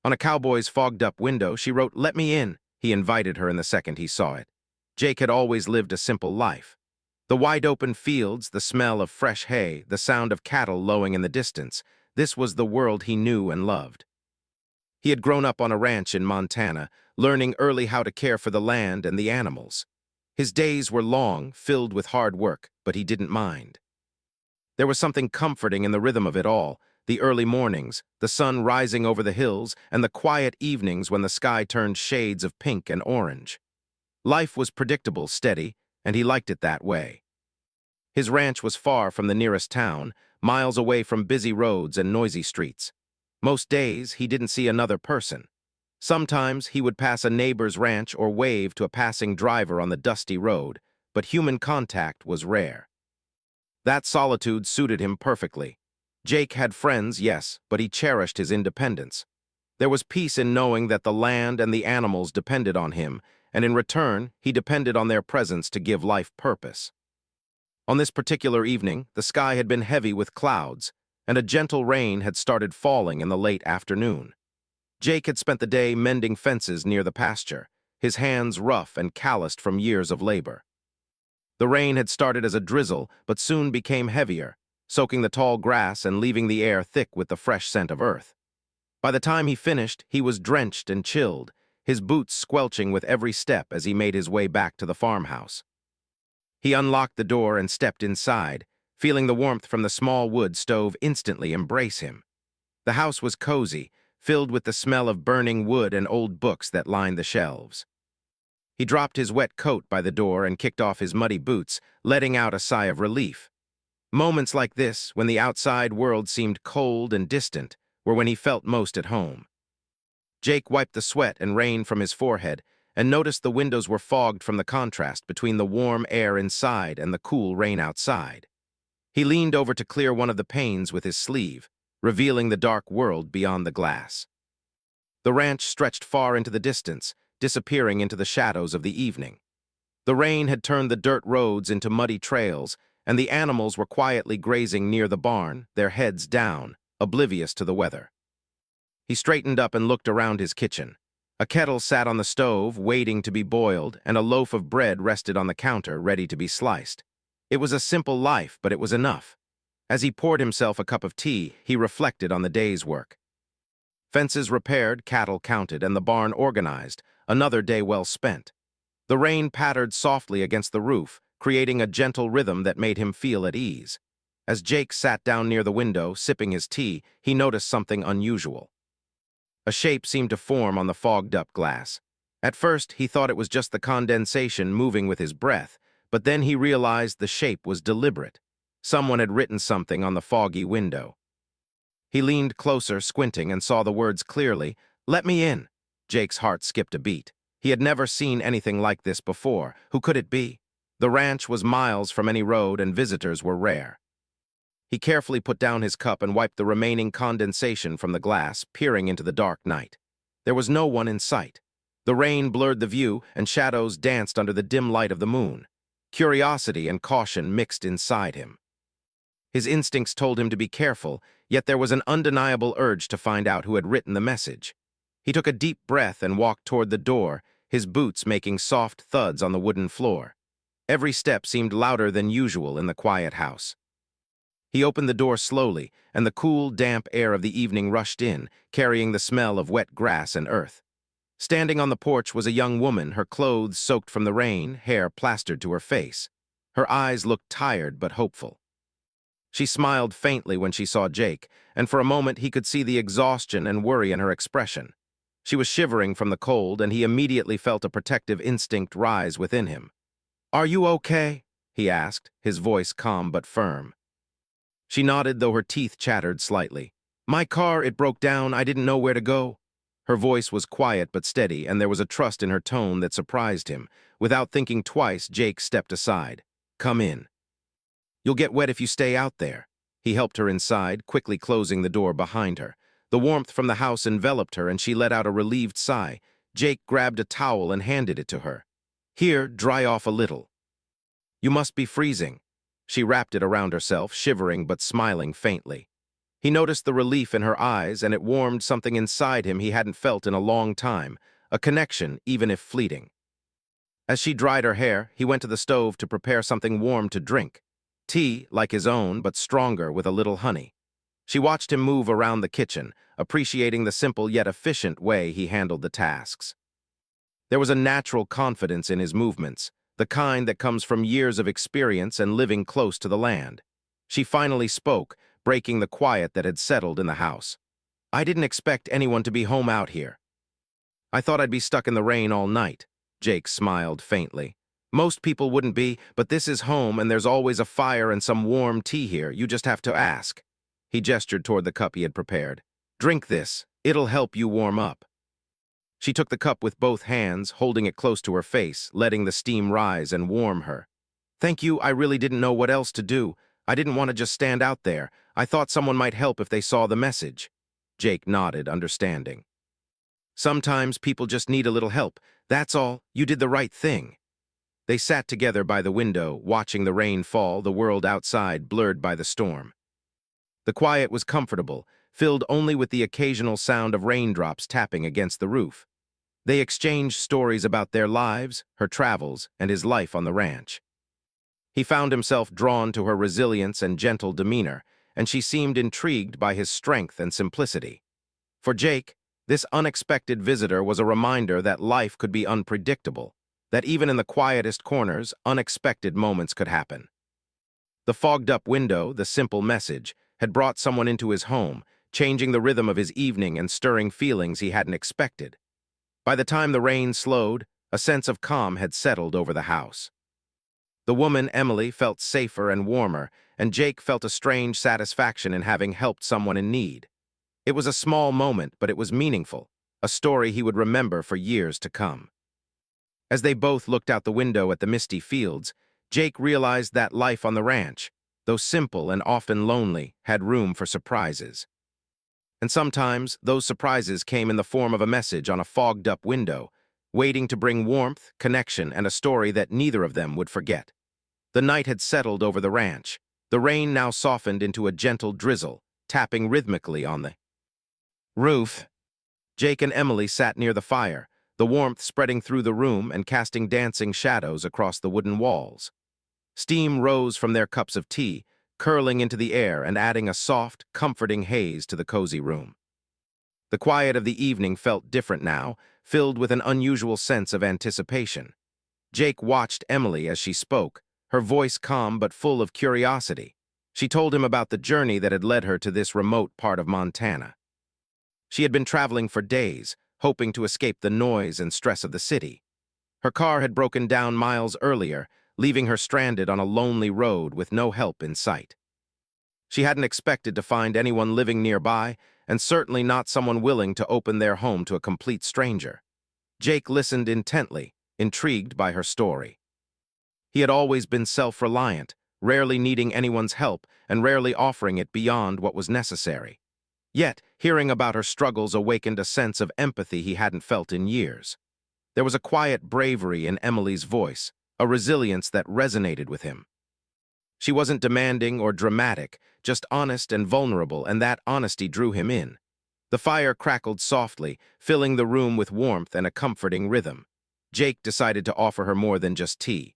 On a cowboy's fogged-up window, she wrote, "Let me in." He invited her in the second he saw it. Jake had always lived a simple life. The wide-open fields, the smell of fresh hay, the sound of cattle lowing in the distance, this was the world he knew and loved. He had grown up on a ranch in Montana, learning early how to care for the land and the animals. His days were long, filled with hard work, but he didn't mind. There was something comforting in the rhythm of it all, the early mornings, the sun rising over the hills, and the quiet evenings when the sky turned shades of pink and orange. Life was predictable, steady, and he liked it that way. His ranch was far from the nearest town, miles away from busy roads and noisy streets. Most days, he didn't see another person. Sometimes he would pass a neighbor's ranch or wave to a passing driver on the dusty road, but human contact was rare. That solitude suited him perfectly. Jake had friends, yes, but he cherished his independence. There was peace in knowing that the land and the animals depended on him, and in return, he depended on their presence to give life purpose. On this particular evening, the sky had been heavy with clouds, and a gentle rain had started falling in the late afternoon. Jake had spent the day mending fences near the pasture, his hands rough and calloused from years of labor. The rain had started as a drizzle, but soon became heavier, soaking the tall grass and leaving the air thick with the fresh scent of earth. By the time he finished, he was drenched and chilled, his boots squelching with every step as he made his way back to the farmhouse. He unlocked the door and stepped inside, feeling the warmth from the small wood stove instantly embrace him. The house was cozy, filled with the smell of burning wood and old books that lined the shelves. He dropped his wet coat by the door and kicked off his muddy boots, letting out a sigh of relief. Moments like this, when the outside world seemed cold and distant, were when he felt most at home. Jake wiped the sweat and rain from his forehead and noticed the windows were fogged from the contrast between the warm air inside and the cool rain outside. He leaned over to clear one of the panes with his sleeve, revealing the dark world beyond the glass. The ranch stretched far into the distance, disappearing into the shadows of the evening. The rain had turned the dirt roads into muddy trails, and the animals were quietly grazing near the barn, their heads down, oblivious to the weather. He straightened up and looked around his kitchen. A kettle sat on the stove, waiting to be boiled, and a loaf of bread rested on the counter, ready to be sliced. It was a simple life, but it was enough. As he poured himself a cup of tea, he reflected on the day's work. Fences repaired, cattle counted, and the barn organized, another day well spent. The rain pattered softly against the roof, creating a gentle rhythm that made him feel at ease. As Jake sat down near the window, sipping his tea, he noticed something unusual. A shape seemed to form on the fogged-up glass. At first, he thought it was just the condensation moving with his breath, but then he realized the shape was deliberate. Someone had written something on the foggy window. He leaned closer, squinting, and saw the words clearly. "Let me in." Jake's heart skipped a beat. He had never seen anything like this before. Who could it be? The ranch was miles from any road, and visitors were rare. He carefully put down his cup and wiped the remaining condensation from the glass, peering into the dark night. There was no one in sight. The rain blurred the view, and shadows danced under the dim light of the moon. Curiosity and caution mixed inside him. His instincts told him to be careful, yet there was an undeniable urge to find out who had written the message. He took a deep breath and walked toward the door, his boots making soft thuds on the wooden floor. Every step seemed louder than usual in the quiet house. He opened the door slowly, and the cool, damp air of the evening rushed in, carrying the smell of wet grass and earth. Standing on the porch was a young woman, her clothes soaked from the rain, hair plastered to her face. Her eyes looked tired but hopeful. She smiled faintly when she saw Jake, and for a moment he could see the exhaustion and worry in her expression. She was shivering from the cold, and he immediately felt a protective instinct rise within him. "Are you okay?" he asked, his voice calm but firm. She nodded, though her teeth chattered slightly. "My car, it broke down. I didn't know where to go." Her voice was quiet but steady, and there was a trust in her tone that surprised him. Without thinking twice, Jake stepped aside. "Come in. You'll get wet if you stay out there." He helped her inside, quickly closing the door behind her. The warmth from the house enveloped her, and she let out a relieved sigh. Jake grabbed a towel and handed it to her. "Here, dry off a little." "You must be freezing." She wrapped it around herself, shivering but smiling faintly. He noticed the relief in her eyes, and it warmed something inside him he hadn't felt in a long time, a connection, even if fleeting. As she dried her hair, he went to the stove to prepare something warm to drink. Tea, like his own, but stronger with a little honey. She watched him move around the kitchen, appreciating the simple yet efficient way he handled the tasks. There was a natural confidence in his movements, the kind that comes from years of experience and living close to the land. She finally spoke, breaking the quiet that had settled in the house. "I didn't expect anyone to be home out here. I thought I'd be stuck in the rain all night." Jake smiled faintly. "Most people wouldn't be, but this is home and there's always a fire and some warm tea here. You just have to ask." He gestured toward the cup he had prepared. "Drink this. It'll help you warm up." She took the cup with both hands, holding it close to her face, letting the steam rise and warm her. "Thank you, I really didn't know what else to do. I didn't want to just stand out there. I thought someone might help if they saw the message." Jake nodded, understanding. "Sometimes people just need a little help. That's all. You did the right thing." They sat together by the window, watching the rain fall, the world outside blurred by the storm. The quiet was comfortable, filled only with the occasional sound of raindrops tapping against the roof. They exchanged stories about their lives, her travels, and his life on the ranch. He found himself drawn to her resilience and gentle demeanor, and she seemed intrigued by his strength and simplicity. For Jake, this unexpected visitor was a reminder that life could be unpredictable, that even in the quietest corners, unexpected moments could happen. The fogged-up window, the simple message, had brought someone into his home, changing the rhythm of his evening and stirring feelings he hadn't expected. By the time the rain slowed, a sense of calm had settled over the house. The woman, Emily, felt safer and warmer, and Jake felt a strange satisfaction in having helped someone in need. It was a small moment, but it was meaningful, a story he would remember for years to come. As they both looked out the window at the misty fields, Jake realized that life on the ranch, though simple and often lonely, had room for surprises. And sometimes those surprises came in the form of a message on a fogged-up window, waiting to bring warmth, connection, and a story that neither of them would forget. The night had settled over the ranch. The rain now softened into a gentle drizzle, tapping rhythmically on the roof. Jake and Emily sat near the fire, the warmth spreading through the room and casting dancing shadows across the wooden walls. Steam rose from their cups of tea, curling into the air and adding a soft, comforting haze to the cozy room. The quiet of the evening felt different now, filled with an unusual sense of anticipation. Jake watched Emily as she spoke, her voice calm but full of curiosity. She told him about the journey that had led her to this remote part of Montana. She had been traveling for days, hoping to escape the noise and stress of the city. Her car had broken down miles earlier, leaving her stranded on a lonely road with no help in sight. She hadn't expected to find anyone living nearby, and certainly not someone willing to open their home to a complete stranger. Jake listened intently, intrigued by her story. He had always been self-reliant, rarely needing anyone's help and rarely offering it beyond what was necessary. Yet, hearing about her struggles awakened a sense of empathy he hadn't felt in years. There was a quiet bravery in Emily's voice, a resilience that resonated with him. She wasn't demanding or dramatic, just honest and vulnerable, and that honesty drew him in. The fire crackled softly, filling the room with warmth and a comforting rhythm. Jake decided to offer her more than just tea.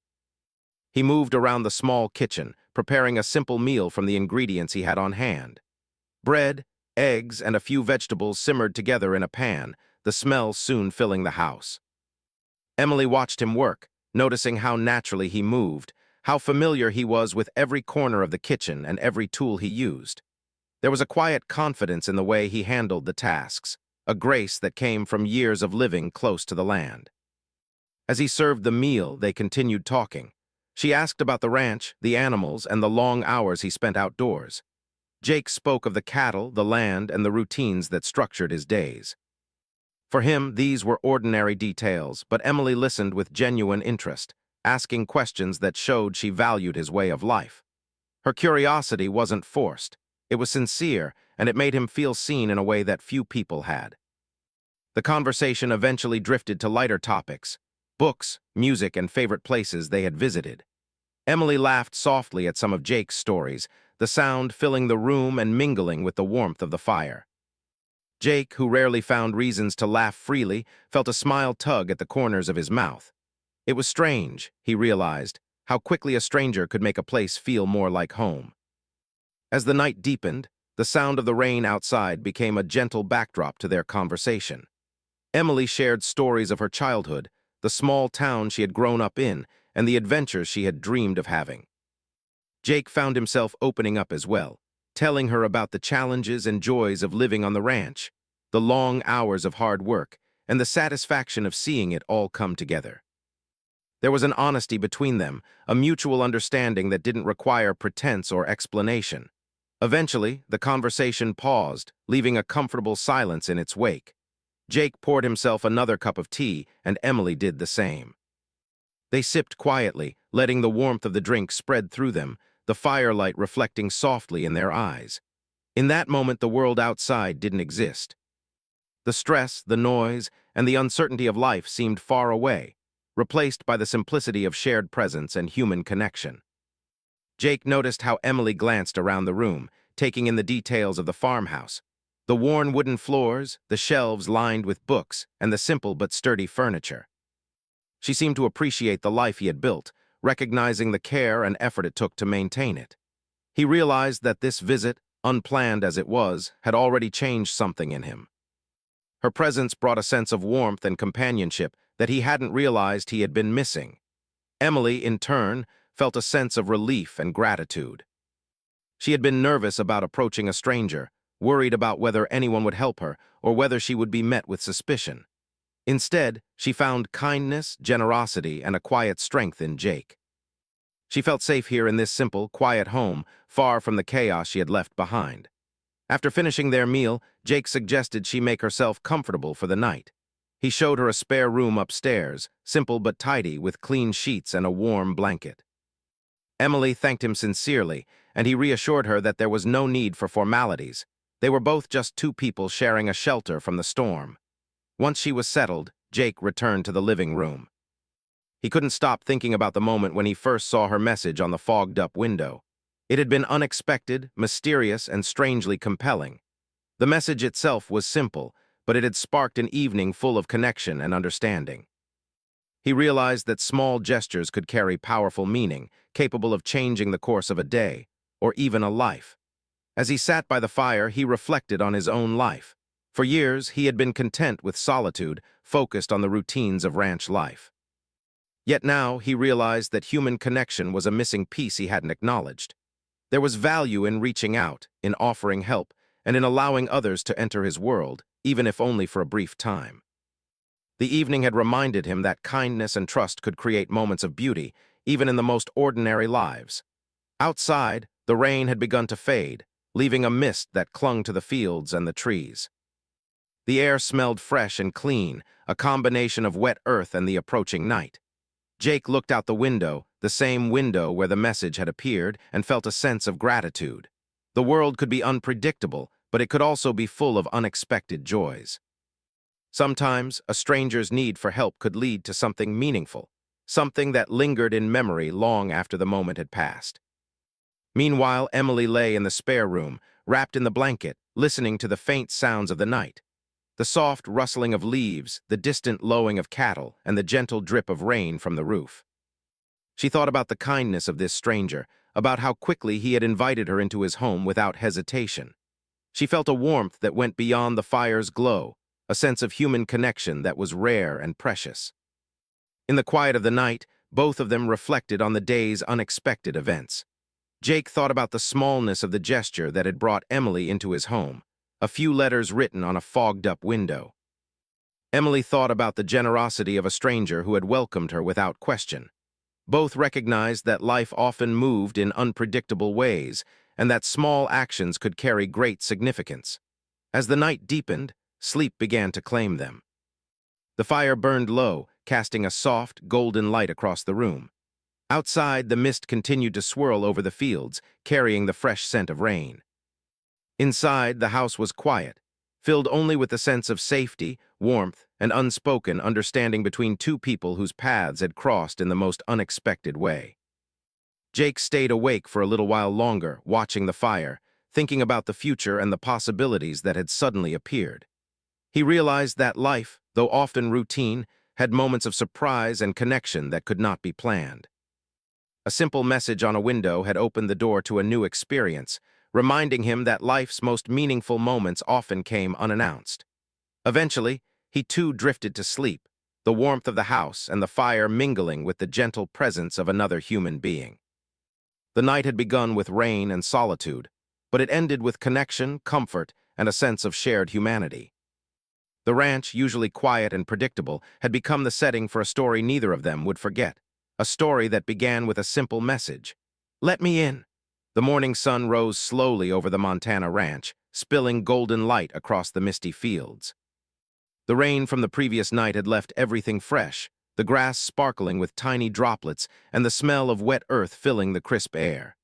He moved around the small kitchen, preparing a simple meal from the ingredients he had on hand. Bread, eggs, and a few vegetables simmered together in a pan, the smell soon filling the house. Emily watched him work, noticing how naturally he moved, how familiar he was with every corner of the kitchen and every tool he used. There was a quiet confidence in the way he handled the tasks, a grace that came from years of living close to the land. As he served the meal, they continued talking. She asked about the ranch, the animals, and the long hours he spent outdoors. Jake spoke of the cattle, the land, and the routines that structured his days. For him, these were ordinary details, but Emily listened with genuine interest, asking questions that showed she valued his way of life. Her curiosity wasn't forced. It was sincere, and it made him feel seen in a way that few people had. The conversation eventually drifted to lighter topics: books, music, and favorite places they had visited. Emily laughed softly at some of Jake's stories, the sound filling the room and mingling with the warmth of the fire. Jake, who rarely found reasons to laugh freely, felt a smile tug at the corners of his mouth. It was strange, he realized, how quickly a stranger could make a place feel more like home. As the night deepened, the sound of the rain outside became a gentle backdrop to their conversation. Emily shared stories of her childhood, the small town she had grown up in, and the adventures she had dreamed of having. Jake found himself opening up as well, telling her about the challenges and joys of living on the ranch, the long hours of hard work, and the satisfaction of seeing it all come together. There was an honesty between them, a mutual understanding that didn't require pretense or explanation. Eventually, the conversation paused, leaving a comfortable silence in its wake. Jake poured himself another cup of tea, and Emily did the same. They sipped quietly, letting the warmth of the drink spread through them, the firelight reflecting softly in their eyes. In that moment, the world outside didn't exist. The stress, the noise, and the uncertainty of life seemed far away, replaced by the simplicity of shared presence and human connection. Jake noticed how Emily glanced around the room, taking in the details of the farmhouse. The worn wooden floors, the shelves lined with books, and the simple but sturdy furniture. She seemed to appreciate the life he had built, recognizing the care and effort it took to maintain it. He realized that this visit, unplanned as it was, had already changed something in him. Her presence brought a sense of warmth and companionship that he hadn't realized he had been missing. Emily, in turn, felt a sense of relief and gratitude. She had been nervous about approaching a stranger, worried about whether anyone would help her or whether she would be met with suspicion. Instead, she found kindness, generosity, and a quiet strength in Jake. She felt safe here in this simple, quiet home, far from the chaos she had left behind. After finishing their meal, Jake suggested she make herself comfortable for the night. He showed her a spare room upstairs, simple but tidy, with clean sheets and a warm blanket. Emily thanked him sincerely, and he reassured her that there was no need for formalities. They were both just two people sharing a shelter from the storm. Once she was settled, Jake returned to the living room. He couldn't stop thinking about the moment when he first saw her message on the fogged-up window. It had been unexpected, mysterious, and strangely compelling. The message itself was simple, but it had sparked an evening full of connection and understanding. He realized that small gestures could carry powerful meaning, capable of changing the course of a day, or even a life. As he sat by the fire, he reflected on his own life. For years, he had been content with solitude, focused on the routines of ranch life. Yet now, he realized that human connection was a missing piece he hadn't acknowledged. There was value in reaching out, in offering help, and in allowing others to enter his world, even if only for a brief time. The evening had reminded him that kindness and trust could create moments of beauty, even in the most ordinary lives. Outside, the rain had begun to fade, leaving a mist that clung to the fields and the trees. The air smelled fresh and clean, a combination of wet earth and the approaching night. Jake looked out the window, the same window where the message had appeared, and felt a sense of gratitude. The world could be unpredictable, but it could also be full of unexpected joys. Sometimes, a stranger's need for help could lead to something meaningful, something that lingered in memory long after the moment had passed. Meanwhile, Emily lay in the spare room, wrapped in the blanket, listening to the faint sounds of the night. The soft rustling of leaves, the distant lowing of cattle, and the gentle drip of rain from the roof. She thought about the kindness of this stranger, about how quickly he had invited her into his home without hesitation. She felt a warmth that went beyond the fire's glow, a sense of human connection that was rare and precious. In the quiet of the night, both of them reflected on the day's unexpected events. Jake thought about the smallness of the gesture that had brought Emily into his home, a few letters written on a fogged-up window. Emily thought about the generosity of a stranger who had welcomed her without question. Both recognized that life often moved in unpredictable ways, and that small actions could carry great significance. As the night deepened, sleep began to claim them. The fire burned low, casting a soft, golden light across the room. Outside, the mist continued to swirl over the fields, carrying the fresh scent of rain. Inside, the house was quiet, filled only with the sense of safety, warmth, and unspoken understanding between two people whose paths had crossed in the most unexpected way. Jake stayed awake for a little while longer, watching the fire, thinking about the future and the possibilities that had suddenly appeared. He realized that life, though often routine, had moments of surprise and connection that could not be planned. A simple message on a window had opened the door to a new experience, reminding him that life's most meaningful moments often came unannounced. Eventually, he too drifted to sleep, the warmth of the house and the fire mingling with the gentle presence of another human being. The night had begun with rain and solitude, but it ended with connection, comfort, and a sense of shared humanity. The ranch, usually quiet and predictable, had become the setting for a story neither of them would forget, a story that began with a simple message. "Let me in." The morning sun rose slowly over the Montana ranch, spilling golden light across the misty fields. The rain from the previous night had left everything fresh, the grass sparkling with tiny droplets and the smell of wet earth filling the crisp air.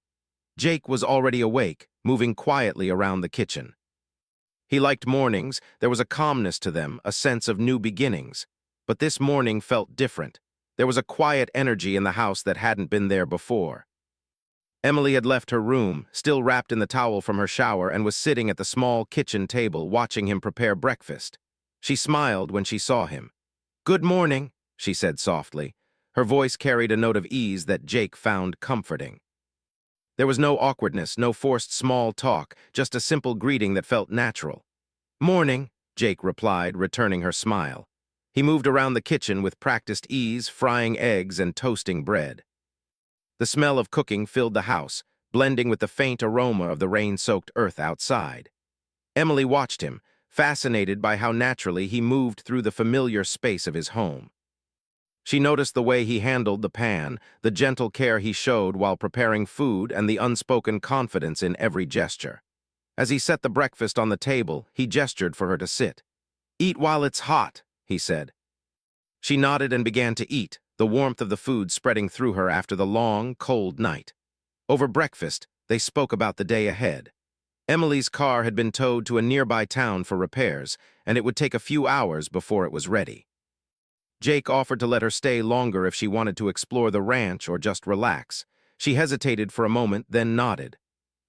Jake was already awake, moving quietly around the kitchen. He liked mornings, there was a calmness to them, a sense of new beginnings. But this morning felt different. There was a quiet energy in the house that hadn't been there before. Emily had left her room, still wrapped in the towel from her shower, and was sitting at the small kitchen table watching him prepare breakfast. She smiled when she saw him. "Good morning," she said softly. Her voice carried a note of ease that Jake found comforting. There was no awkwardness, no forced small talk, just a simple greeting that felt natural. "Morning," Jake replied, returning her smile. He moved around the kitchen with practiced ease, frying eggs and toasting bread. The smell of cooking filled the house, blending with the faint aroma of the rain-soaked earth outside. Emily watched him, fascinated by how naturally he moved through the familiar space of his home. She noticed the way he handled the pan, the gentle care he showed while preparing food, and the unspoken confidence in every gesture. As he set the breakfast on the table, he gestured for her to sit. "Eat while it's hot," he said. She nodded and began to eat, the warmth of the food spreading through her after the long, cold night. Over breakfast, they spoke about the day ahead. Emily's car had been towed to a nearby town for repairs, and it would take a few hours before it was ready. Jake offered to let her stay longer if she wanted to explore the ranch or just relax. She hesitated for a moment, then nodded.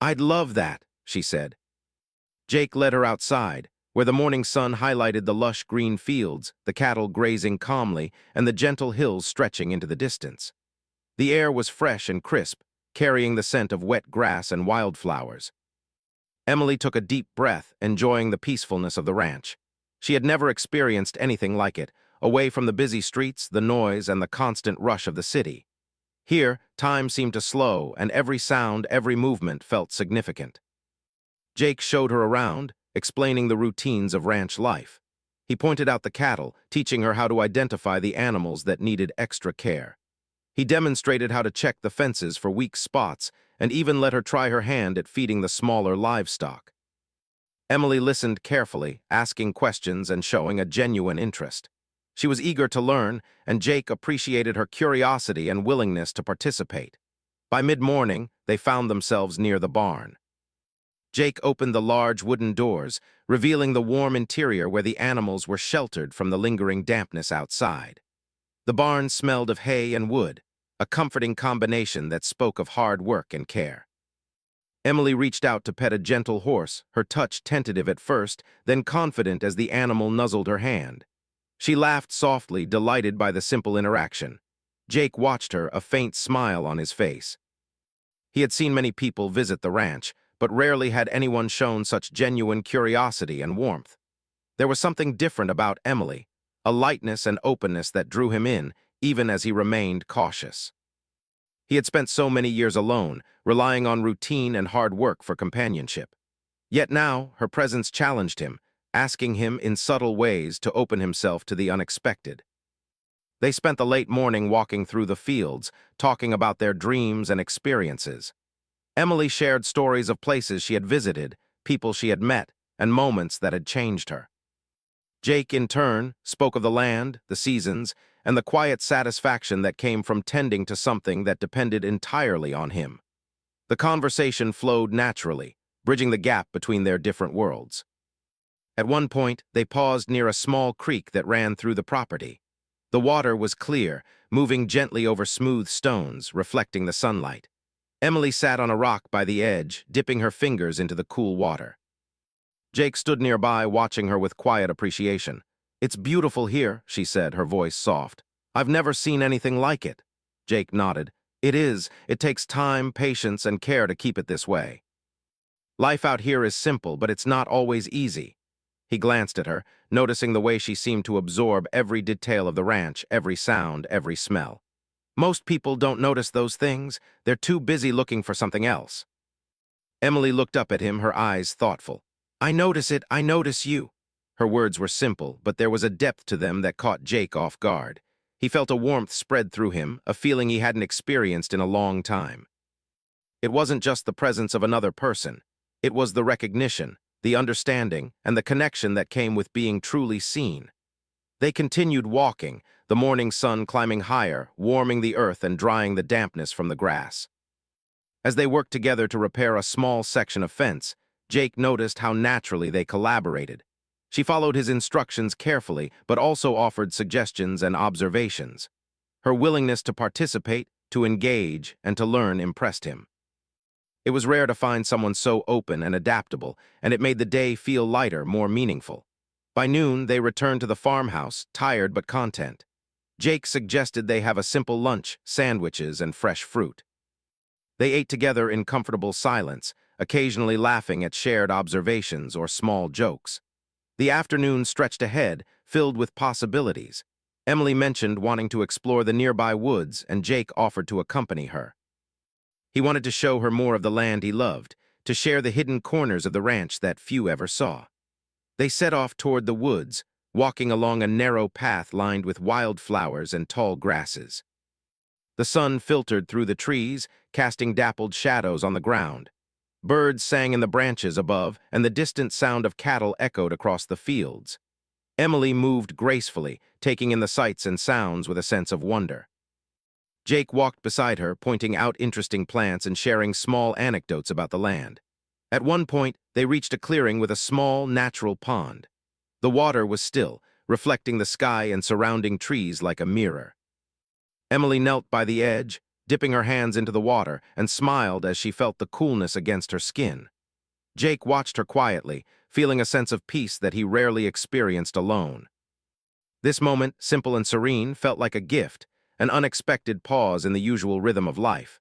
"I'd love that," she said. Jake led her outside, where the morning sun highlighted the lush green fields, the cattle grazing calmly, and the gentle hills stretching into the distance. The air was fresh and crisp, carrying the scent of wet grass and wildflowers. Emily took a deep breath, enjoying the peacefulness of the ranch. She had never experienced anything like it, away from the busy streets, the noise, and the constant rush of the city. Here, time seemed to slow, and every sound, every movement felt significant. Jake showed her around, explaining the routines of ranch life. He pointed out the cattle, teaching her how to identify the animals that needed extra care. He demonstrated how to check the fences for weak spots, and even let her try her hand at feeding the smaller livestock. Emily listened carefully, asking questions and showing a genuine interest. She was eager to learn, and Jake appreciated her curiosity and willingness to participate. By mid-morning, they found themselves near the barn. Jake opened the large wooden doors, revealing the warm interior where the animals were sheltered from the lingering dampness outside. The barn smelled of hay and wood, a comforting combination that spoke of hard work and care. Emily reached out to pet a gentle horse, her touch tentative at first, then confident as the animal nuzzled her hand. She laughed softly, delighted by the simple interaction. Jake watched her, a faint smile on his face. He had seen many people visit the ranch, but rarely had anyone shown such genuine curiosity and warmth. There was something different about Emily, a lightness and openness that drew him in, even as he remained cautious. He had spent so many years alone, relying on routine and hard work for companionship. Yet now, her presence challenged him, asking him in subtle ways to open himself to the unexpected. They spent the late morning walking through the fields, talking about their dreams and experiences. Emily shared stories of places she had visited, people she had met, and moments that had changed her. Jake, in turn, spoke of the land, the seasons, and the quiet satisfaction that came from tending to something that depended entirely on him. The conversation flowed naturally, bridging the gap between their different worlds. At one point, they paused near a small creek that ran through the property. The water was clear, moving gently over smooth stones, reflecting the sunlight. Emily sat on a rock by the edge, dipping her fingers into the cool water. Jake stood nearby, watching her with quiet appreciation. "It's beautiful here," she said, her voice soft. "I've never seen anything like it." Jake nodded. "It is. It takes time, patience, and care to keep it this way. Life out here is simple, but it's not always easy." He glanced at her, noticing the way she seemed to absorb every detail of the ranch, every sound, every smell. Most people don't notice those things. They're too busy looking for something else. Emily looked up at him, her eyes thoughtful. "I notice it, I notice you." Her words were simple, but there was a depth to them that caught Jake off guard. He felt a warmth spread through him, a feeling he hadn't experienced in a long time. It wasn't just the presence of another person. It was the recognition, the understanding, and the connection that came with being truly seen. They continued walking, the morning sun climbing higher, warming the earth and drying the dampness from the grass. As they worked together to repair a small section of fence, Jake noticed how naturally they collaborated. She followed his instructions carefully, but also offered suggestions and observations. Her willingness to participate, to engage, and to learn impressed him. It was rare to find someone so open and adaptable, and it made the day feel lighter, more meaningful. By noon, they returned to the farmhouse, tired but content. Jake suggested they have a simple lunch, sandwiches, and fresh fruit. They ate together in comfortable silence, occasionally laughing at shared observations or small jokes. The afternoon stretched ahead, filled with possibilities. Emily mentioned wanting to explore the nearby woods, and Jake offered to accompany her. He wanted to show her more of the land he loved, to share the hidden corners of the ranch that few ever saw. They set off toward the woods, walking along a narrow path lined with wildflowers and tall grasses. The sun filtered through the trees, casting dappled shadows on the ground. Birds sang in the branches above, and the distant sound of cattle echoed across the fields. Emily moved gracefully, taking in the sights and sounds with a sense of wonder. Jake walked beside her, pointing out interesting plants and sharing small anecdotes about the land. At one point, they reached a clearing with a small, natural pond. The water was still, reflecting the sky and surrounding trees like a mirror. Emily knelt by the edge, dipping her hands into the water, and smiled as she felt the coolness against her skin. Jake watched her quietly, feeling a sense of peace that he rarely experienced alone. This moment, simple and serene, felt like a gift, an unexpected pause in the usual rhythm of life.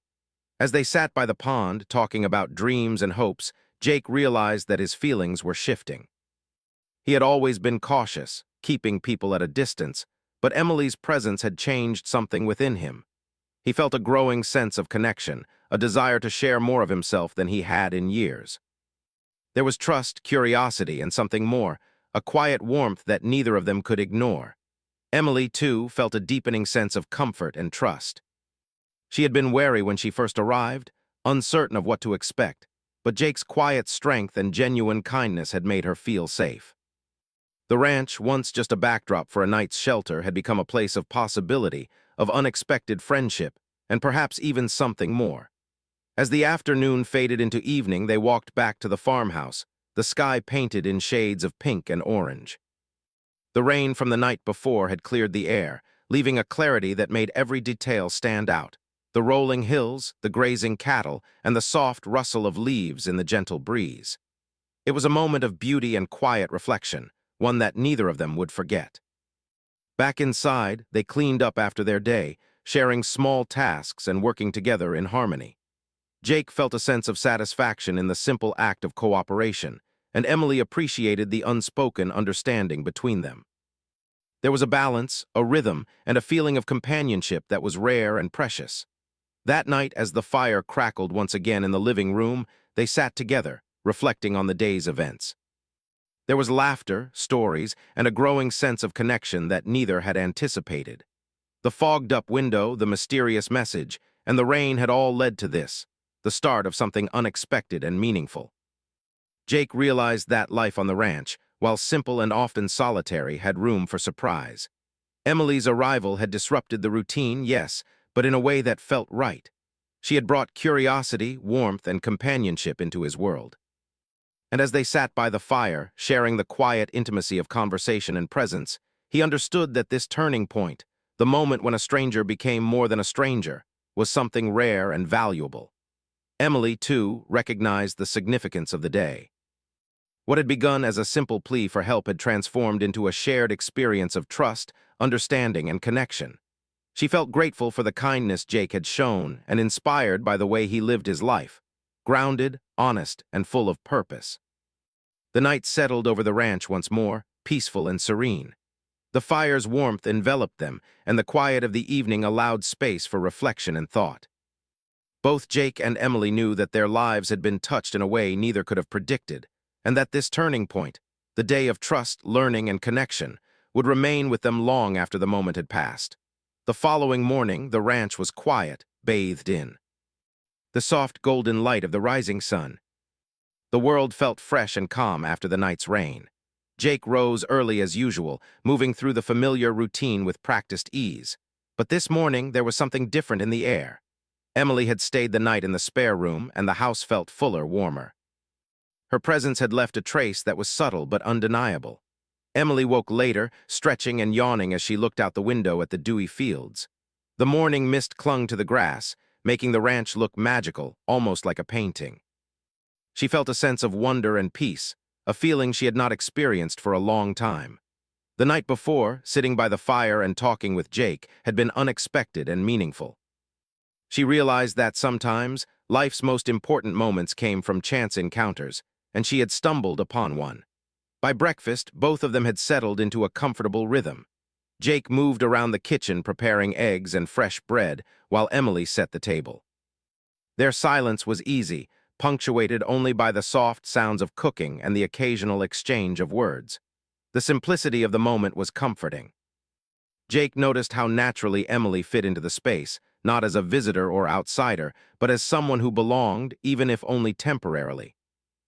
As they sat by the pond, talking about dreams and hopes, Jake realized that his feelings were shifting. He had always been cautious, keeping people at a distance, but Emily's presence had changed something within him. He felt a growing sense of connection, a desire to share more of himself than he had in years. There was trust, curiosity, and something more, a quiet warmth that neither of them could ignore. Emily, too, felt a deepening sense of comfort and trust. She had been wary when she first arrived, uncertain of what to expect, but Jake's quiet strength and genuine kindness had made her feel safe. The ranch, once just a backdrop for a night's shelter, had become a place of possibility, of unexpected friendship, and perhaps even something more. As the afternoon faded into evening, they walked back to the farmhouse, the sky painted in shades of pink and orange. The rain from the night before had cleared the air, leaving a clarity that made every detail stand out. The rolling hills, the grazing cattle, and the soft rustle of leaves in the gentle breeze. It was a moment of beauty and quiet reflection, one that neither of them would forget. Back inside, they cleaned up after their day, sharing small tasks and working together in harmony. Jake felt a sense of satisfaction in the simple act of cooperation, and Emily appreciated the unspoken understanding between them. There was a balance, a rhythm, and a feeling of companionship that was rare and precious. That night, as the fire crackled once again in the living room, they sat together, reflecting on the day's events. There was laughter, stories, and a growing sense of connection that neither had anticipated. The fogged-up window, the mysterious message, and the rain had all led to this, the start of something unexpected and meaningful. Jake realized that life on the ranch, while simple and often solitary, had room for surprise. Emily's arrival had disrupted the routine, yes, but in a way that felt right. She had brought curiosity, warmth, and companionship into his world. And as they sat by the fire, sharing the quiet intimacy of conversation and presence, he understood that this turning point, the moment when a stranger became more than a stranger, was something rare and valuable. Emily, too, recognized the significance of the day. What had begun as a simple plea for help had transformed into a shared experience of trust, understanding, and connection. She felt grateful for the kindness Jake had shown and inspired by the way he lived his life, grounded, honest, and full of purpose. The night settled over the ranch once more, peaceful and serene. The fire's warmth enveloped them, and the quiet of the evening allowed space for reflection and thought. Both Jake and Emily knew that their lives had been touched in a way neither could have predicted, and that this turning point, the day of trust, learning, and connection, would remain with them long after the moment had passed. The following morning, the ranch was quiet, bathed in the soft golden light of the rising sun. The world felt fresh and calm after the night's rain. Jake rose early as usual, moving through the familiar routine with practiced ease. But this morning, there was something different in the air. Emily had stayed the night in the spare room, and the house felt fuller, warmer. Her presence had left a trace that was subtle but undeniable. Emily woke later, stretching and yawning as she looked out the window at the dewy fields. The morning mist clung to the grass, making the ranch look magical, almost like a painting. She felt a sense of wonder and peace, a feeling she had not experienced for a long time. The night before, sitting by the fire and talking with Jake, had been unexpected and meaningful. She realized that sometimes, life's most important moments came from chance encounters, and she had stumbled upon one. By breakfast, both of them had settled into a comfortable rhythm. Jake moved around the kitchen preparing eggs and fresh bread, while Emily set the table. Their silence was easy, punctuated only by the soft sounds of cooking and the occasional exchange of words. The simplicity of the moment was comforting. Jake noticed how naturally Emily fit into the space, not as a visitor or outsider, but as someone who belonged, even if only temporarily.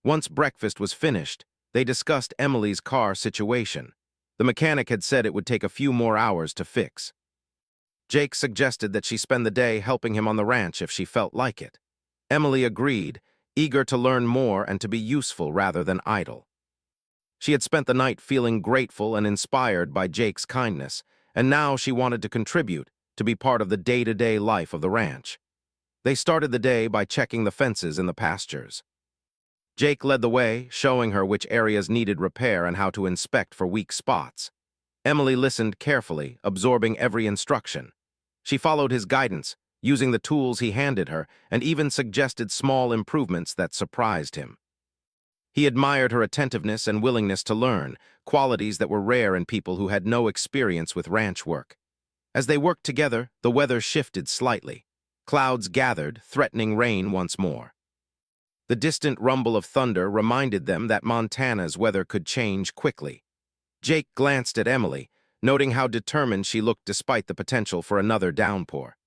Once breakfast was finished, they discussed Emily's car situation. The mechanic had said it would take a few more hours to fix. Jake suggested that she spend the day helping him on the ranch if she felt like it. Emily agreed, eager to learn more and to be useful rather than idle. She had spent the night feeling grateful and inspired by Jake's kindness, and now she wanted to contribute, to be part of the day-to-day life of the ranch. They started the day by checking the fences in the pastures. Jake led the way, showing her which areas needed repair and how to inspect for weak spots. Emily listened carefully, absorbing every instruction. She followed his guidance, using the tools he handed her, and even suggested small improvements that surprised him. He admired her attentiveness and willingness to learn, qualities that were rare in people who had no experience with ranch work. As they worked together, the weather shifted slightly. Clouds gathered, threatening rain once more. The distant rumble of thunder reminded them that Montana's weather could change quickly. Jake glanced at Emily, noting how determined she looked despite the potential for another downpour.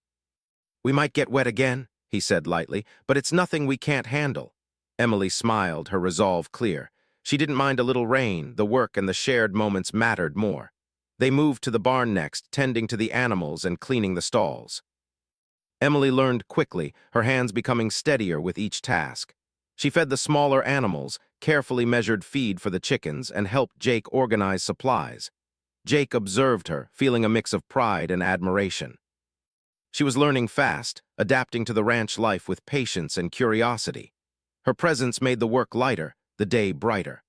"We might get wet again," he said lightly, "but it's nothing we can't handle." Emily smiled, her resolve clear. She didn't mind a little rain, the work and the shared moments mattered more. They moved to the barn next, tending to the animals and cleaning the stalls. Emily learned quickly, her hands becoming steadier with each task. She fed the smaller animals, carefully measured feed for the chickens, and helped Jake organize supplies. Jake observed her, feeling a mix of pride and admiration. She was learning fast, adapting to the ranch life with patience and curiosity. Her presence made the work lighter, the day brighter.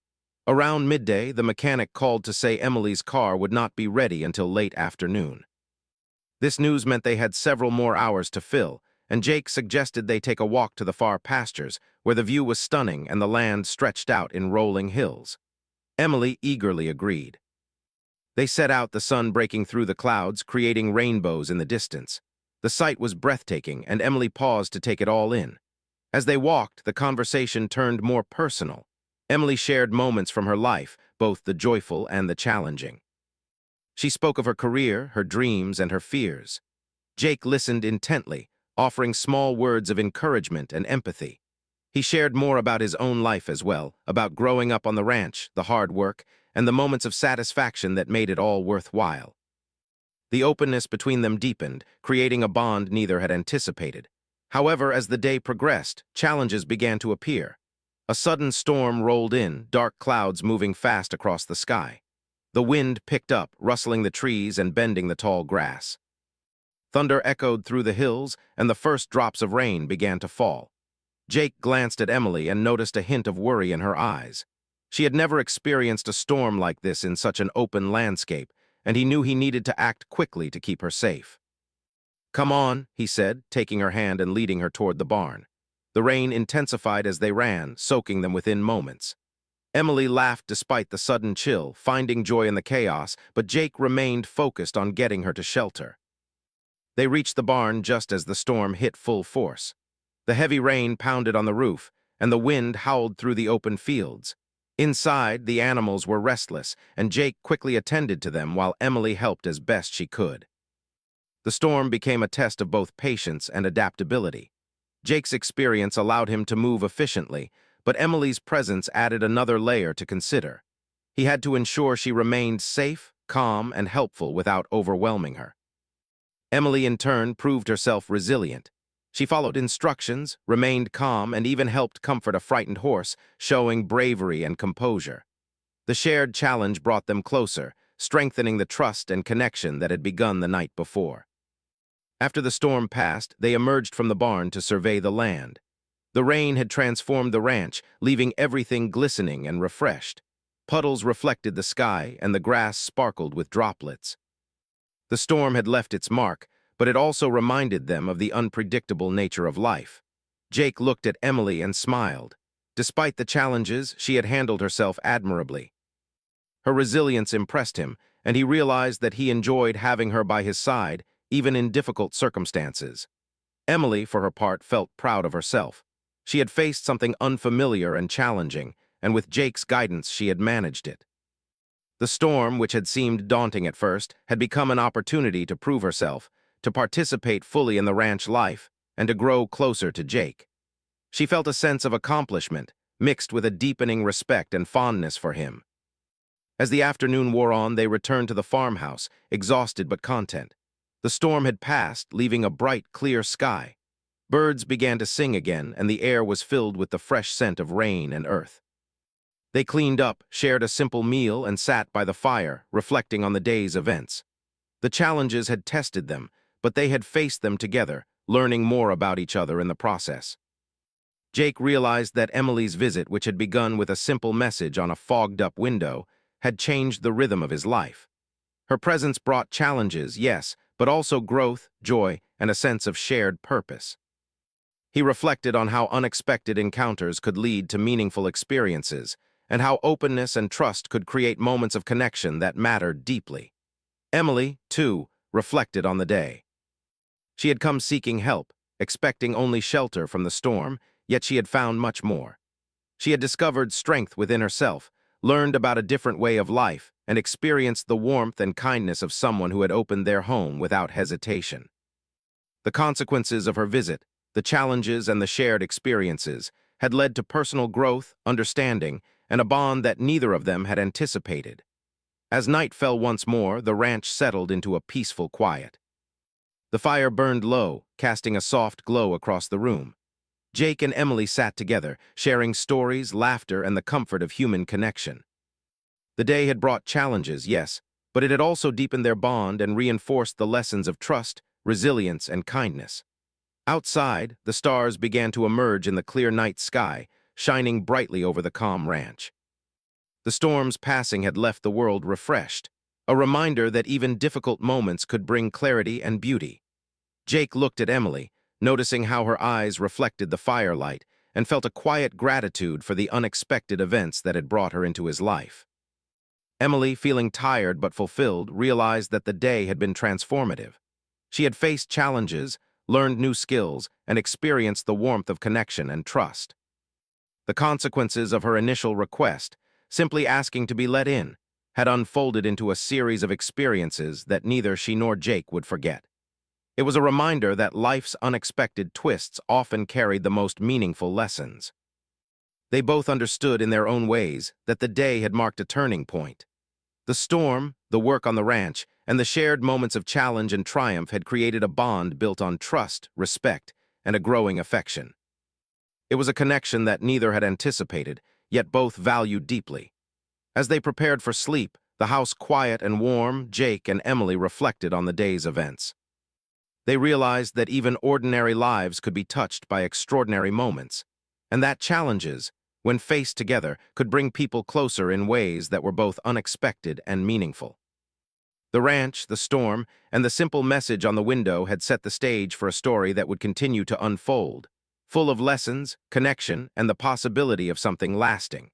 Around midday, the mechanic called to say Emily's car would not be ready until late afternoon. This news meant they had several more hours to fill, and Jake suggested they take a walk to the far pastures, where the view was stunning and the land stretched out in rolling hills. Emily eagerly agreed. They set out, the sun breaking through the clouds, creating rainbows in the distance. The sight was breathtaking, and Emily paused to take it all in. As they walked, the conversation turned more personal. Emily shared moments from her life, both the joyful and the challenging. She spoke of her career, her dreams, and her fears. Jake listened intently, offering small words of encouragement and empathy. He shared more about his own life as well, about growing up on the ranch, the hard work, and the moments of satisfaction that made it all worthwhile. The openness between them deepened, creating a bond neither had anticipated. However, as the day progressed, challenges began to appear. A sudden storm rolled in, dark clouds moving fast across the sky. The wind picked up, rustling the trees and bending the tall grass. Thunder echoed through the hills, and the first drops of rain began to fall. Jake glanced at Emily and noticed a hint of worry in her eyes. She had never experienced a storm like this in such an open landscape, and he knew he needed to act quickly to keep her safe. "Come on," he said, taking her hand and leading her toward the barn. The rain intensified as they ran, soaking them within moments. Emily laughed despite the sudden chill, finding joy in the chaos, but Jake remained focused on getting her to shelter. They reached the barn just as the storm hit full force. The heavy rain pounded on the roof, and the wind howled through the open fields. Inside, the animals were restless, and Jake quickly attended to them while Emily helped as best she could. The storm became a test of both patience and adaptability. Jake's experience allowed him to move efficiently, but Emily's presence added another layer to consider. He had to ensure she remained safe, calm, and helpful without overwhelming her. Emily, in turn, proved herself resilient. She followed instructions, remained calm, and even helped comfort a frightened horse, showing bravery and composure. The shared challenge brought them closer, strengthening the trust and connection that had begun the night before. After the storm passed, they emerged from the barn to survey the land. The rain had transformed the ranch, leaving everything glistening and refreshed. Puddles reflected the sky, and the grass sparkled with droplets. The storm had left its mark, but it also reminded them of the unpredictable nature of life. Jake looked at Emily and smiled. Despite the challenges, she had handled herself admirably. Her resilience impressed him, and he realized that he enjoyed having her by his side, even in difficult circumstances. Emily, for her part, felt proud of herself. She had faced something unfamiliar and challenging, and with Jake's guidance she had managed it. The storm, which had seemed daunting at first, had become an opportunity to prove herself, to participate fully in the ranch life, and to grow closer to Jake. She felt a sense of accomplishment, mixed with a deepening respect and fondness for him. As the afternoon wore on, they returned to the farmhouse, exhausted but content. The storm had passed, leaving a bright, clear sky. Birds began to sing again, and the air was filled with the fresh scent of rain and earth. They cleaned up, shared a simple meal, and sat by the fire, reflecting on the day's events. The challenges had tested them, but they had faced them together, learning more about each other in the process. Jake realized that Emily's visit, which had begun with a simple message on a fogged-up window, had changed the rhythm of his life. Her presence brought challenges, yes, but also growth, joy, and a sense of shared purpose. He reflected on how unexpected encounters could lead to meaningful experiences, and how openness and trust could create moments of connection that mattered deeply. Emily, too, reflected on the day. She had come seeking help, expecting only shelter from the storm, yet she had found much more. She had discovered strength within herself, learned about a different way of life, and experienced the warmth and kindness of someone who had opened their home without hesitation. The consequences of her visit, the challenges and the shared experiences, had led to personal growth, understanding, and a bond that neither of them had anticipated. As night fell once more, the ranch settled into a peaceful quiet. The fire burned low, casting a soft glow across the room. Jake and Emily sat together, sharing stories, laughter, and the comfort of human connection. The day had brought challenges, yes, but it had also deepened their bond and reinforced the lessons of trust, resilience, and kindness. Outside, the stars began to emerge in the clear night sky, shining brightly over the calm ranch. The storm's passing had left the world refreshed, a reminder that even difficult moments could bring clarity and beauty. Jake looked at Emily, noticing how her eyes reflected the firelight, and felt a quiet gratitude for the unexpected events that had brought her into his life. Emily, feeling tired but fulfilled, realized that the day had been transformative. She had faced challenges, learned new skills, and experienced the warmth of connection and trust. The consequences of her initial request, simply asking to be let in, had unfolded into a series of experiences that neither she nor Jake would forget. It was a reminder that life's unexpected twists often carried the most meaningful lessons. They both understood in their own ways that the day had marked a turning point. The storm, the work on the ranch, and the shared moments of challenge and triumph had created a bond built on trust, respect, and a growing affection. It was a connection that neither had anticipated, yet both valued deeply. As they prepared for sleep, the house quiet and warm, Jake and Emily reflected on the day's events. They realized that even ordinary lives could be touched by extraordinary moments. and that challenges, when faced together, could bring people closer in ways that were both unexpected and meaningful. The ranch, the storm, and the simple message on the window had set the stage for a story that would continue to unfold, full of lessons, connection, and the possibility of something lasting.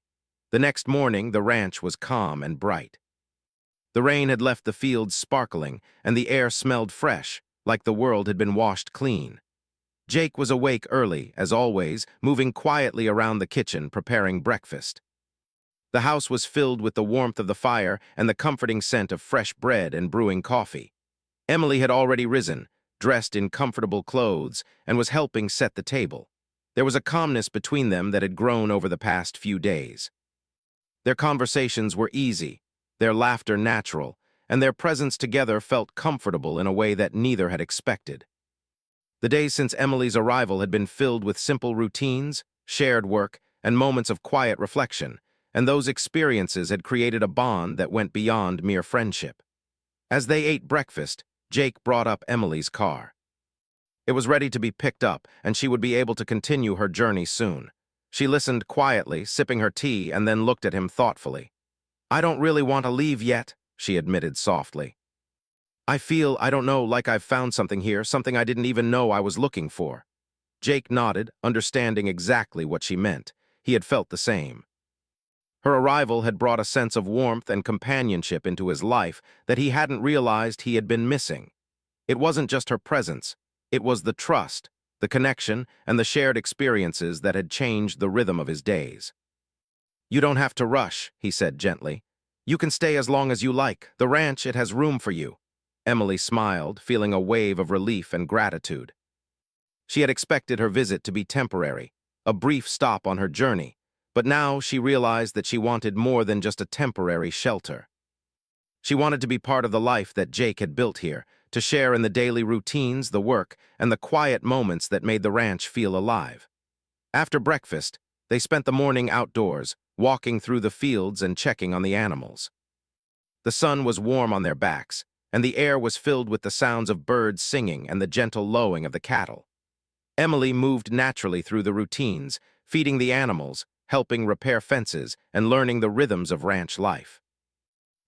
The next morning, the ranch was calm and bright. The rain had left the fields sparkling, and the air smelled fresh, like the world had been washed clean. Jake was awake early, as always, moving quietly around the kitchen, preparing breakfast. The house was filled with the warmth of the fire and the comforting scent of fresh bread and brewing coffee. Emily had already risen, dressed in comfortable clothes, and was helping set the table. There was a calmness between them that had grown over the past few days. Their conversations were easy, their laughter natural, and their presence together felt comfortable in a way that neither had expected. The days since Emily's arrival had been filled with simple routines, shared work, and moments of quiet reflection, and those experiences had created a bond that went beyond mere friendship. As they ate breakfast, Jake brought up Emily's car. It was ready to be picked up, and she would be able to continue her journey soon. She listened quietly, sipping her tea, and then looked at him thoughtfully. "I don't really want to leave yet," she admitted softly. I don't know, like I've found something here, something I didn't even know I was looking for." Jake nodded, understanding exactly what she meant. He had felt the same. Her arrival had brought a sense of warmth and companionship into his life that he hadn't realized he had been missing. It wasn't just her presence. It was the trust, the connection, and the shared experiences that had changed the rhythm of his days. "You don't have to rush," he said gently. "You can stay as long as you like. The ranch, it has room for you." Emily smiled, feeling a wave of relief and gratitude. She had expected her visit to be temporary, a brief stop on her journey, but now she realized that she wanted more than just a temporary shelter. She wanted to be part of the life that Jake had built here, to share in the daily routines, the work, and the quiet moments that made the ranch feel alive. After breakfast, they spent the morning outdoors, walking through the fields and checking on the animals. The sun was warm on their backs, and the air was filled with the sounds of birds singing and the gentle lowing of the cattle. Emily moved naturally through the routines, feeding the animals, helping repair fences, and learning the rhythms of ranch life.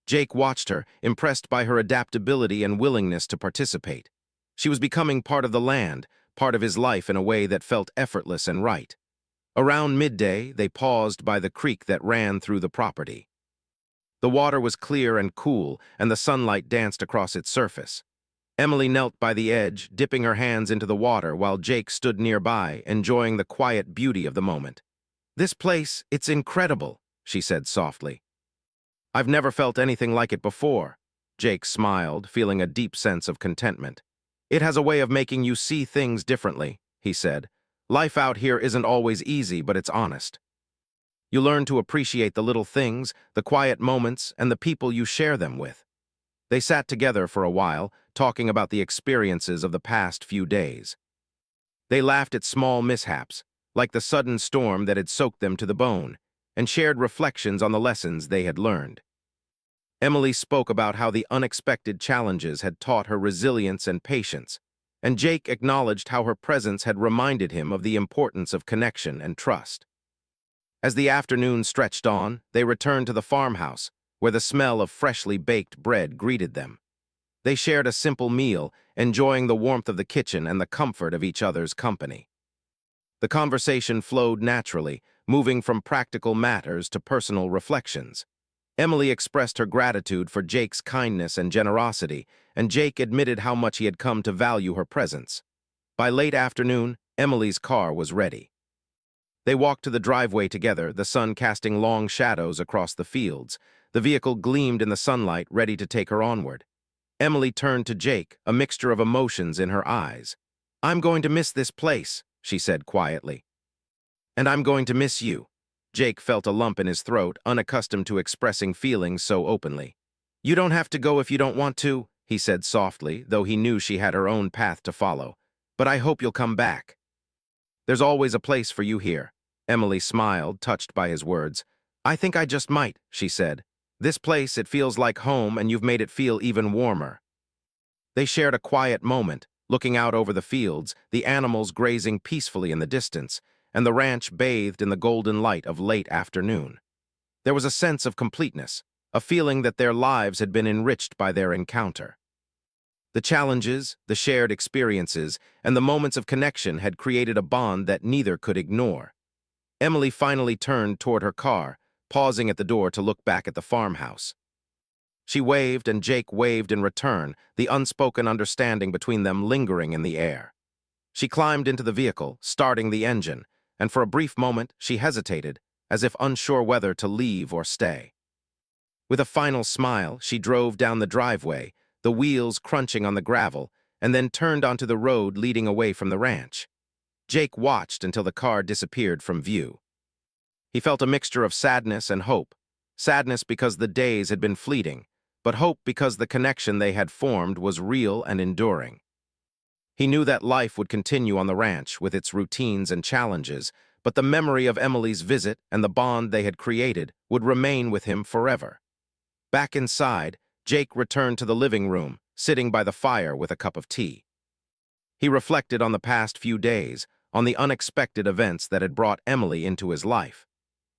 Jake watched her, impressed by her adaptability and willingness to participate. She was becoming part of the land, part of his life in a way that felt effortless and right. Around midday, they paused by the creek that ran through the property. The water was clear and cool, and the sunlight danced across its surface. Emily knelt by the edge, dipping her hands into the water while Jake stood nearby, enjoying the quiet beauty of the moment. "This place, it's incredible," she said softly. "I've never felt anything like it before." Jake smiled, feeling a deep sense of contentment. "It has a way of making you see things differently," he said. "Life out here isn't always easy, but it's honest. You learn to appreciate the little things, the quiet moments, and the people you share them with." They sat together for a while, talking about the experiences of the past few days. They laughed at small mishaps, like the sudden storm that had soaked them to the bone, and shared reflections on the lessons they had learned. Emily spoke about how the unexpected challenges had taught her resilience and patience, and Jake acknowledged how her presence had reminded him of the importance of connection and trust. As the afternoon stretched on, they returned to the farmhouse, where the smell of freshly baked bread greeted them. They shared a simple meal, enjoying the warmth of the kitchen and the comfort of each other's company. The conversation flowed naturally, moving from practical matters to personal reflections. Emily expressed her gratitude for Jake's kindness and generosity, and Jake admitted how much he had come to value her presence. By late afternoon, Emily's car was ready. They walked to the driveway together, the sun casting long shadows across the fields. The vehicle gleamed in the sunlight, ready to take her onward. Emily turned to Jake, a mixture of emotions in her eyes. "I'm going to miss this place," she said quietly. "And I'm going to miss you." Jake felt a lump in his throat, unaccustomed to expressing feelings so openly. "You don't have to go if you don't want to," he said softly, though he knew she had her own path to follow. "But I hope you'll come back. There's always a place for you here." Emily smiled, touched by his words. "I think I just might," she said. "This place, it feels like home, and you've made it feel even warmer." They shared a quiet moment, looking out over the fields, the animals grazing peacefully in the distance, and the ranch bathed in the golden light of late afternoon. There was a sense of completeness, a feeling that their lives had been enriched by their encounter. The challenges, the shared experiences, and the moments of connection had created a bond that neither could ignore. Emily finally turned toward her car, pausing at the door to look back at the farmhouse. She waved and Jake waved in return, the unspoken understanding between them lingering in the air. She climbed into the vehicle, starting the engine, and for a brief moment she hesitated, as if unsure whether to leave or stay. With a final smile, she drove down the driveway, the wheels crunching on the gravel, and then turned onto the road leading away from the ranch. Jake watched until the car disappeared from view. He felt a mixture of sadness and hope. Sadness because the days had been fleeting, but hope because the connection they had formed was real and enduring. He knew that life would continue on the ranch with its routines and challenges, but the memory of Emily's visit and the bond they had created would remain with him forever. Back inside, Jake returned to the living room, sitting by the fire with a cup of tea. He reflected on the past few days, on the unexpected events that had brought Emily into his life.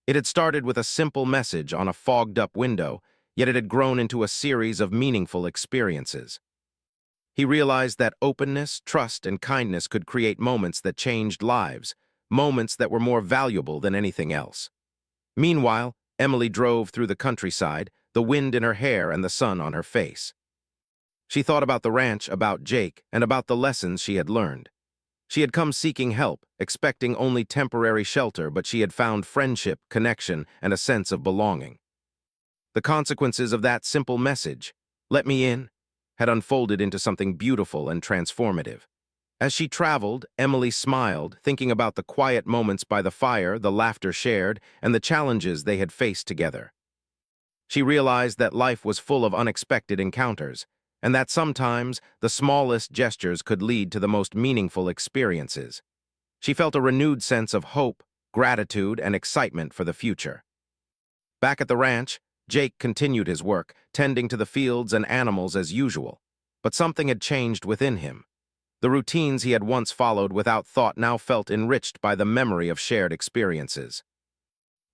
It had started with a simple message on a fogged-up window, yet it had grown into a series of meaningful experiences. He realized that openness, trust, and kindness could create moments that changed lives, moments that were more valuable than anything else. Meanwhile, Emily drove through the countryside, the wind in her hair and the sun on her face. She thought about the ranch, about Jake, and about the lessons she had learned. She had come seeking help, expecting only temporary shelter, but she had found friendship, connection, and a sense of belonging. The consequences of that simple message, "Let me in," had unfolded into something beautiful and transformative. As she traveled, Emily smiled, thinking about the quiet moments by the fire, the laughter shared, and the challenges they had faced together. She realized that life was full of unexpected encounters, and that sometimes the smallest gestures could lead to the most meaningful experiences. She felt a renewed sense of hope, gratitude, and excitement for the future. Back at the ranch, Jake continued his work, tending to the fields and animals as usual. But something had changed within him. The routines he had once followed without thought now felt enriched by the memory of shared experiences.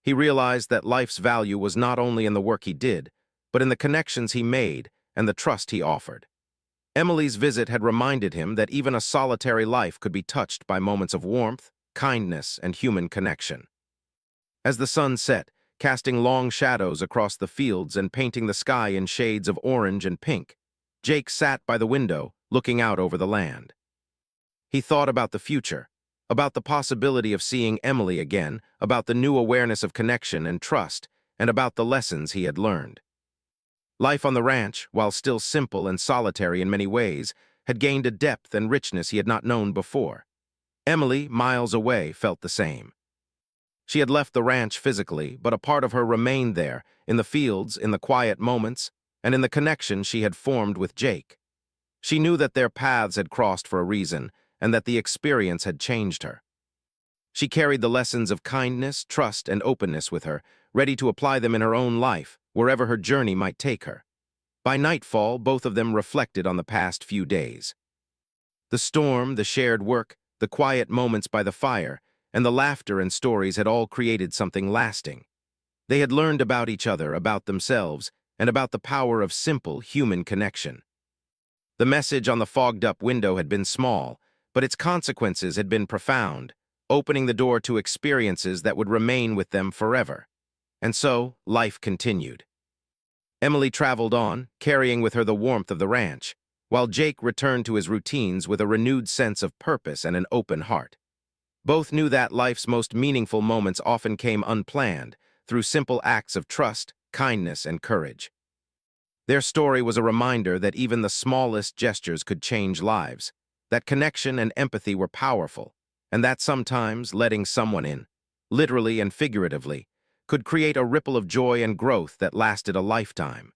He realized that life's value was not only in the work he did, but in the connections he made and the trust he offered. Emily's visit had reminded him that even a solitary life could be touched by moments of warmth, kindness, and human connection. As the sun set, casting long shadows across the fields and painting the sky in shades of orange and pink, Jake sat by the window, looking out over the land. He thought about the future, about the possibility of seeing Emily again, about the new awareness of connection and trust, and about the lessons he had learned. Life on the ranch, while still simple and solitary in many ways, had gained a depth and richness he had not known before. Emily, miles away, felt the same. She had left the ranch physically, but a part of her remained there, in the fields, in the quiet moments, and in the connection she had formed with Jake. She knew that their paths had crossed for a reason, and that the experience had changed her. She carried the lessons of kindness, trust, and openness with her, ready to apply them in her own life, wherever her journey might take her. By nightfall, both of them reflected on the past few days. The storm, the shared work, the quiet moments by the fire, and the laughter and stories had all created something lasting. They had learned about each other, about themselves, and about the power of simple human connection. The message on the fogged-up window had been small, but its consequences had been profound, opening the door to experiences that would remain with them forever. And so, life continued. Emily traveled on, carrying with her the warmth of the ranch, while Jake returned to his routines with a renewed sense of purpose and an open heart. Both knew that life's most meaningful moments often came unplanned, through simple acts of trust, kindness, and courage. Their story was a reminder that even the smallest gestures could change lives, that connection and empathy were powerful, and that sometimes letting someone in, literally and figuratively, could create a ripple of joy and growth that lasted a lifetime.